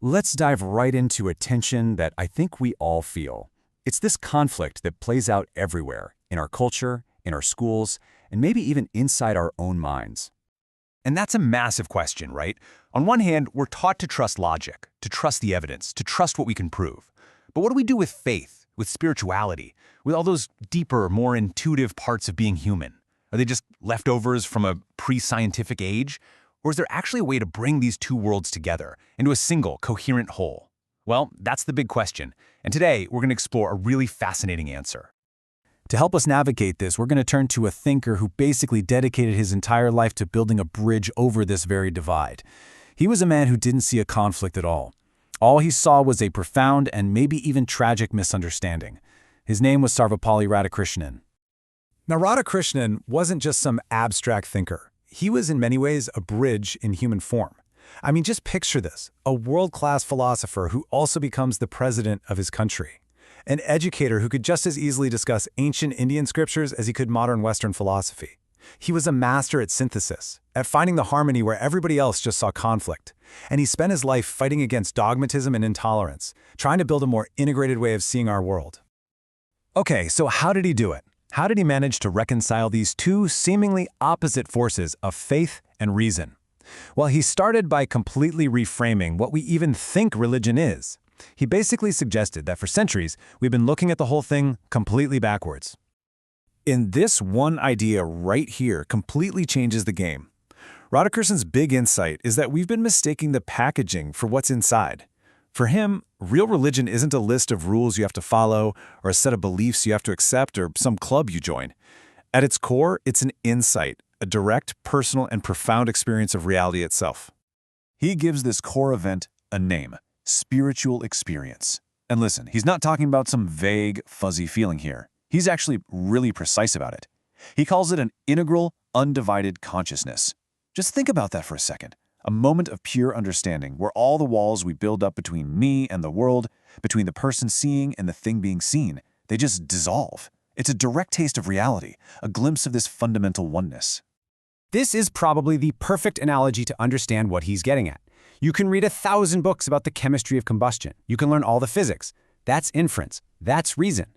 Let's dive right into a tension that I think we all feel. It's this conflict that plays out everywhere, in our culture, in our schools, and maybe even inside our own minds. And that's a massive question, right? On one hand, we're taught to trust logic, to trust the evidence, to trust what we can prove. But what do we do with faith, with spirituality, with all those deeper, more intuitive parts of being human? Are they just leftovers from a pre-scientific age? Or is there actually a way to bring these two worlds together into a single, coherent whole? Well, that's the big question. And today, we're going to explore a really fascinating answer. To help us navigate this, we're going to turn to a thinker who basically dedicated his entire life to building a bridge over this very divide. He was a man who didn't see a conflict at all. All he saw was a profound and maybe even tragic misunderstanding. His name was Sarvepalli Radhakrishnan. Now, Radhakrishnan wasn't just some abstract thinker. He was in many ways a bridge in human form. I mean, just picture this, a world-class philosopher who also becomes the president of his country. An educator who could just as easily discuss ancient Indian scriptures as he could modern Western philosophy. He was a master at synthesis, at finding the harmony where everybody else just saw conflict. And he spent his life fighting against dogmatism and intolerance, trying to build a more integrated way of seeing our world. Okay, so how did he do it? How did he manage to reconcile these two seemingly opposite forces of faith and reason? Well, he started by completely reframing what we even think religion is. He basically suggested that for centuries, we've been looking at the whole thing completely backwards. And this one idea right here completely changes the game. Radhakrishnan's big insight is that we've been mistaking the packaging for what's inside. For him, real religion isn't a list of rules you have to follow, or a set of beliefs you have to accept, or some club you join. At its core, it's an insight, a direct, personal, and profound experience of reality itself. He gives this core event a name: spiritual experience. And listen, he's not talking about some vague, fuzzy feeling here. He's actually really precise about it. He calls it an integral, undivided consciousness. Just think about that for a second. A moment of pure understanding where all the walls we build up between me and the world, between the person seeing and the thing being seen, they just dissolve. It's a direct taste of reality, a glimpse of this fundamental oneness. This is probably the perfect analogy to understand what he's getting at. You can read 1,000 books about the chemistry of combustion. You can learn all the physics. That's inference. That's reason.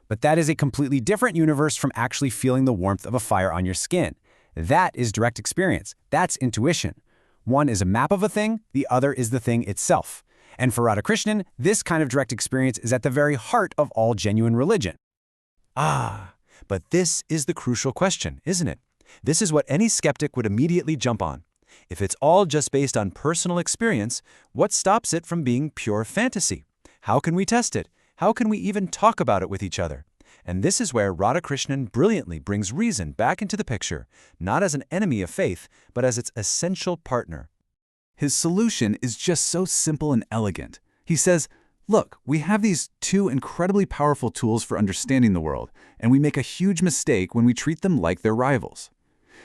But that is a completely different universe from actually feeling the warmth of a fire on your skin. That is direct experience. That's intuition. One is a map of a thing, the other is the thing itself. And for Radhakrishnan, this kind of direct experience is at the very heart of all genuine religion. But this is the crucial question, isn't it? This is what any skeptic would immediately jump on. If it's all just based on personal experience, what stops it from being pure fantasy? How can we test it? How can we even talk about it with each other? And this is where Radhakrishnan brilliantly brings reason back into the picture, not as an enemy of faith, but as its essential partner. His solution is just so simple and elegant. He says, look, we have these two incredibly powerful tools for understanding the world, and we make a huge mistake when we treat them like they're rivals.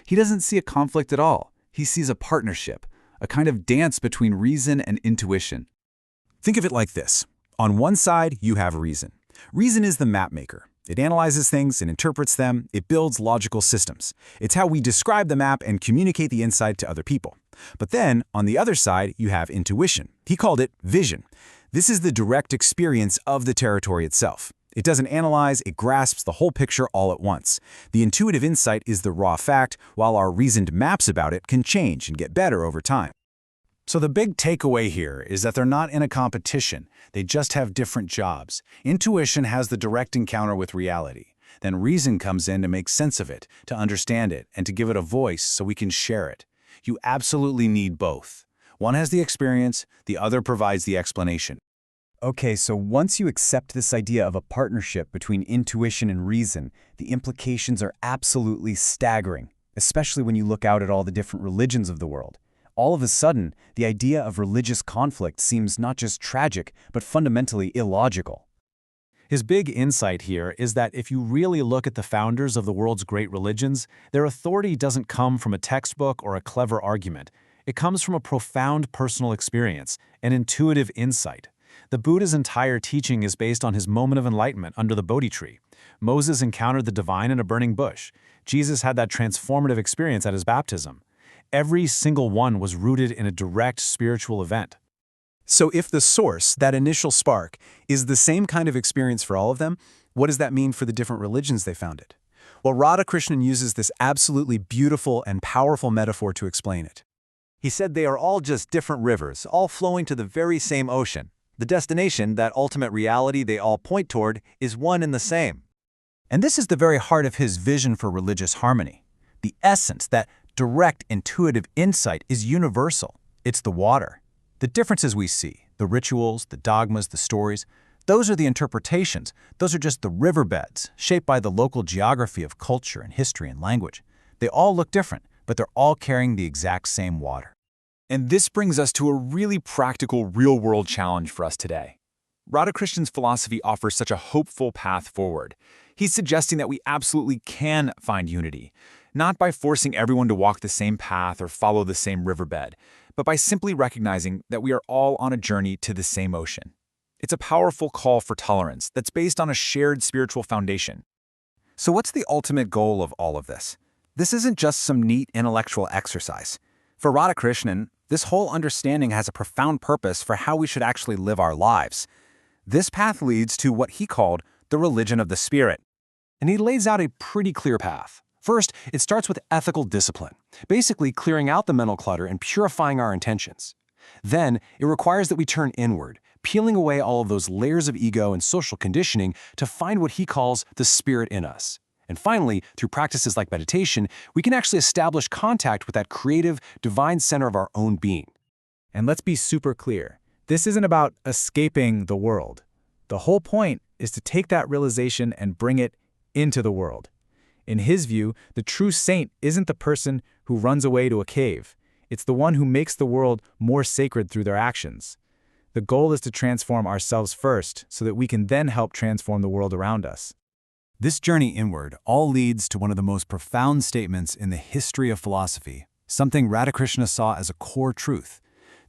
He doesn't see a conflict at all. He sees a partnership, a kind of dance between reason and intuition. Think of it like this. On one side, you have reason. Reason is the map maker. It analyzes things and interprets them. It builds logical systems. It's how we describe the map and communicate the insight to other people. But then, on the other side, you have intuition. He called it vision. This is the direct experience of the territory itself. It doesn't analyze, it grasps the whole picture all at once. The intuitive insight is the raw fact, while our reasoned maps about it can change and get better over time. So the big takeaway here is that they're not in a competition. They just have different jobs. Intuition has the direct encounter with reality. Then reason comes in to make sense of it, to understand it, and to give it a voice so we can share it. You absolutely need both. One has the experience, the other provides the explanation. Okay, so once you accept this idea of a partnership between intuition and reason, the implications are absolutely staggering, especially when you look out at all the different religions of the world. All of a sudden, the idea of religious conflict seems not just tragic, but fundamentally illogical. His big insight here is that if you really look at the founders of the world's great religions, their authority doesn't come from a textbook or a clever argument. It comes from a profound personal experience, an intuitive insight. The Buddha's entire teaching is based on his moment of enlightenment under the Bodhi tree. Moses encountered the divine in a burning bush. Jesus had that transformative experience at his baptism. Every single one was rooted in a direct spiritual event. So if the source, that initial spark, is the same kind of experience for all of them, what does that mean for the different religions they founded? Well, Radhakrishnan uses this absolutely beautiful and powerful metaphor to explain it. He said they are all just different rivers, all flowing to the very same ocean. The destination, that ultimate reality they all point toward, is one and the same. And this is the very heart of his vision for religious harmony. The essence, that direct, intuitive insight, is universal. It's the water. The differences we see, the rituals, the dogmas, the stories, those are the interpretations. Those are just the riverbeds, shaped by the local geography of culture and history and language. They all look different, but they're all carrying the exact same water. And this brings us to a really practical, real-world challenge for us today. Radhakrishnan's philosophy offers such a hopeful path forward. He's suggesting that we absolutely can find unity, not by forcing everyone to walk the same path or follow the same riverbed, but by simply recognizing that we are all on a journey to the same ocean. It's a powerful call for tolerance that's based on a shared spiritual foundation. So what's the ultimate goal of all of this? This isn't just some neat intellectual exercise. For Radhakrishnan, this whole understanding has a profound purpose for how we should actually live our lives. This path leads to what he called the religion of the spirit. And he lays out a pretty clear path. First, it starts with ethical discipline, basically clearing out the mental clutter and purifying our intentions. Then, it requires that we turn inward, peeling away all of those layers of ego and social conditioning to find what he calls the spirit in us. And finally, through practices like meditation, we can actually establish contact with that creative, divine center of our own being. And let's be super clear. This isn't about escaping the world. The whole point is to take that realization and bring it into the world. In his view, the true saint isn't the person who runs away to a cave. It's the one who makes the world more sacred through their actions. The goal is to transform ourselves first so that we can then help transform the world around us. This journey inward all leads to one of the most profound statements in the history of philosophy, something Radhakrishna saw as a core truth,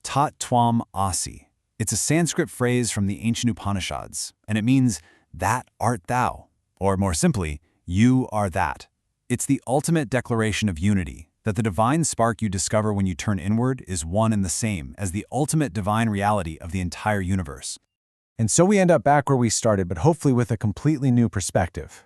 tat tvam asi. It's a Sanskrit phrase from the ancient Upanishads, and it means, that art thou, or more simply, you are that. It's the ultimate declaration of unity, that the divine spark you discover when you turn inward is one and the same as the ultimate divine reality of the entire universe. And so we end up back where we started, but hopefully with a completely new perspective.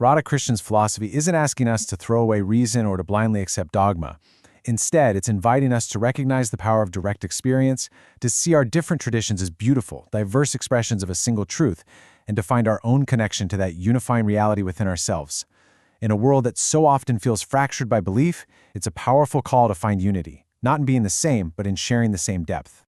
Radhakrishnan's philosophy isn't asking us to throw away reason or to blindly accept dogma. Instead, it's inviting us to recognize the power of direct experience, to see our different traditions as beautiful, diverse expressions of a single truth, and to find our own connection to that unifying reality within ourselves. In a world that so often feels fractured by belief, it's a powerful call to find unity, not in being the same, but in sharing the same depth.